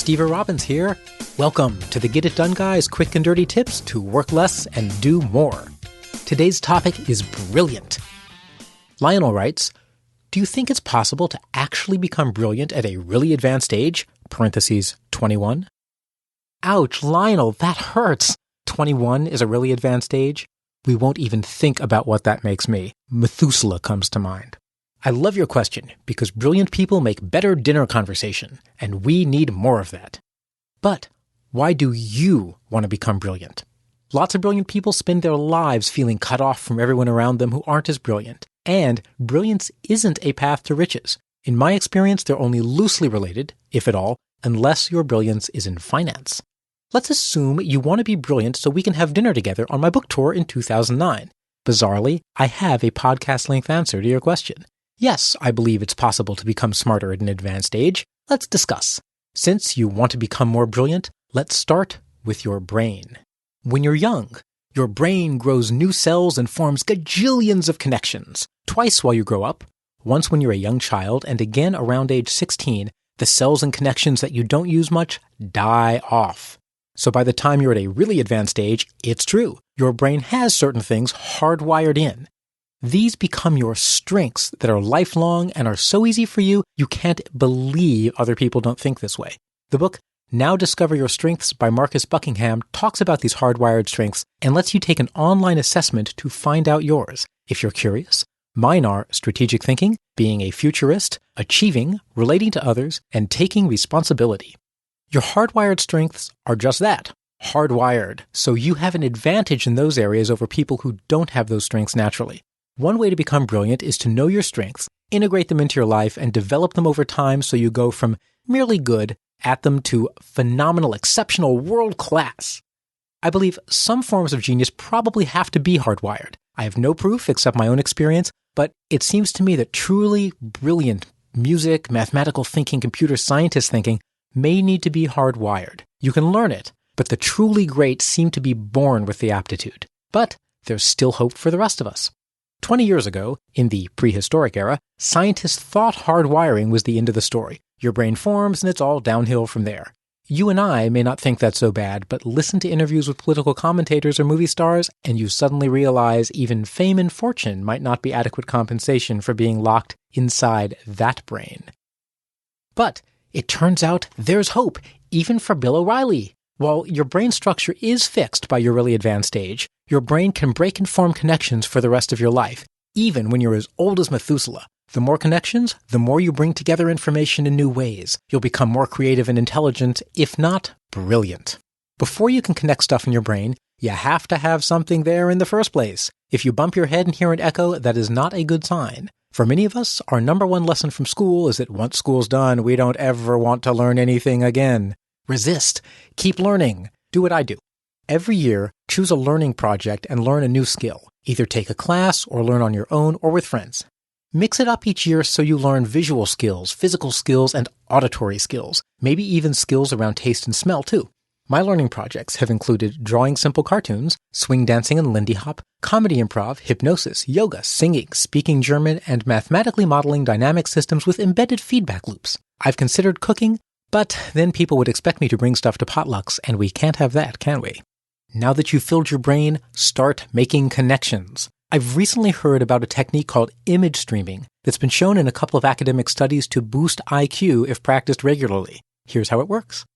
Steve Robbins here. Welcome to the Get It Done Guys quick and dirty tips to work less and do more. Today's topic is brilliant. Lionel writes, do you think it's possible to actually become brilliant at a really advanced age? Parentheses, 21. Ouch, Lionel, that hurts. 21 is a really advanced age? We won't even think about what that makes me. Methuselah comes to mind. I love your question because brilliant people make better dinner conversation, and we need more of that. But why do you want to become brilliant? Lots of brilliant people spend their lives feeling cut off from everyone around them who aren't as brilliant. And brilliance isn't a path to riches. In my experience, they're only loosely related, if at all, unless your brilliance is in finance. Let's assume you want to be brilliant so we can have dinner together on my book tour in 2009. Bizarrely, I have a podcast-length answer to your question. Yes, I believe it's possible to become smarter at an advanced age. Let's discuss. Since you want to become more brilliant, let's start with your brain. When you're young, your brain grows new cells and forms gajillions of connections. Twice while you grow up, once when you're a young child, and again around age 16, the cells and connections that you don't use much die off. So by the time you're at a really advanced age, it's true. Your brain has certain things hardwired in. These become your strengths that are lifelong and are so easy for you, you can't believe other people don't think this way. The book, Now Discover Your Strengths by Marcus Buckingham, talks about these hardwired strengths and lets you take an online assessment to find out yours. If you're curious, mine are strategic thinking, being a futurist, achieving, relating to others, and taking responsibility. Your hardwired strengths are just that, hardwired, so you have an advantage in those areas over people who don't have those strengths naturally. One way to become brilliant is to know your strengths, integrate them into your life, and develop them over time so you go from merely good at them to phenomenal, exceptional, world class. I believe some forms of genius probably have to be hardwired. I have no proof except my own experience, but it seems to me that truly brilliant music, mathematical thinking, computer scientist thinking may need to be hardwired. You can learn it, but the truly great seem to be born with the aptitude. But there's still hope for the rest of us. 20 years ago, in the prehistoric era, scientists thought hardwiring was the end of the story. Your brain forms and it's all downhill from there. You and I may not think that's so bad, but listen to interviews with political commentators or movie stars, and you suddenly realize even fame and fortune might not be adequate compensation for being locked inside that brain. But it turns out there's hope, even for Bill O'Reilly. While your brain structure is fixed by your really advanced age, your brain can break and form connections for the rest of your life, even when you're as old as Methuselah. The more connections, the more you bring together information in new ways. You'll become more creative and intelligent, if not brilliant. Before you can connect stuff in your brain, you have to have something there in the first place. If you bump your head and hear an echo, that is not a good sign. For many of us, our number one lesson from school is that once school's done, we don't ever want to learn anything again. Resist. Keep learning. Do what I do. Every year, choose a learning project and learn a new skill. Either take a class or learn on your own or with friends. Mix it up each year so you learn visual skills, physical skills, and auditory skills. Maybe even skills around taste and smell, too. My learning projects have included drawing simple cartoons, swing dancing and Lindy Hop, comedy improv, hypnosis, yoga, singing, speaking German, and mathematically modeling dynamic systems with embedded feedback loops. I've considered cooking, but then people would expect me to bring stuff to potlucks, and we can't have that, can we? Now that you've filled your brain, start making connections. I've recently heard about a technique called image streaming that's been shown in a couple of academic studies to boost IQ if practiced regularly. Here's how it works.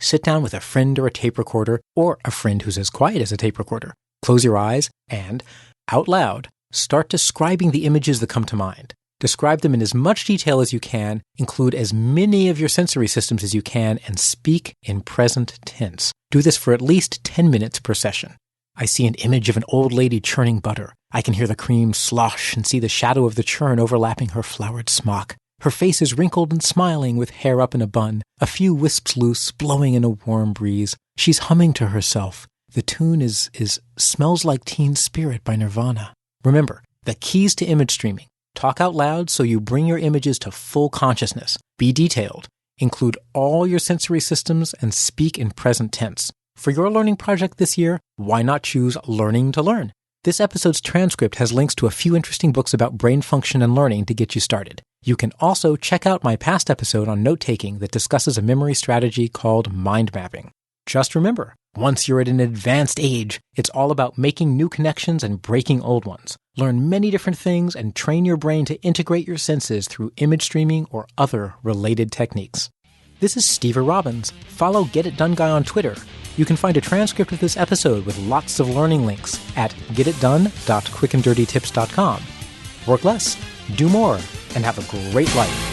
Sit down with a friend or a tape recorder, or a friend who's as quiet as a tape recorder. Close your eyes and, out loud, start describing the images that come to mind. Describe them in as much detail as you can, include as many of your sensory systems as you can, and speak in present tense. Do this for at least 10 minutes per session. I see an image of an old lady churning butter. I can hear the cream slosh and see the shadow of the churn overlapping her flowered smock. Her face is wrinkled and smiling with hair up in a bun, a few wisps loose, blowing in a warm breeze. She's humming to herself. The tune is Smells Like Teen Spirit by Nirvana. Remember, the keys to image streaming. Talk out loud so you bring your images to full consciousness. Be detailed. Include all your sensory systems and speak in present tense. For your learning project this year, why not choose Learning to Learn? This episode's transcript has links to a few interesting books about brain function and learning to get you started. You can also check out my past episode on note-taking that discusses a memory strategy called mind mapping. Just remember, once you're at an advanced age, it's all about making new connections and breaking old ones. Learn many different things and train your brain to integrate your senses through image streaming or other related techniques. This is Steve Robbins. Follow Get It Done Guy on Twitter. You can find a transcript of this episode with lots of learning links at getitdone.quickanddirtytips.com. Work less, do more, and have a great life.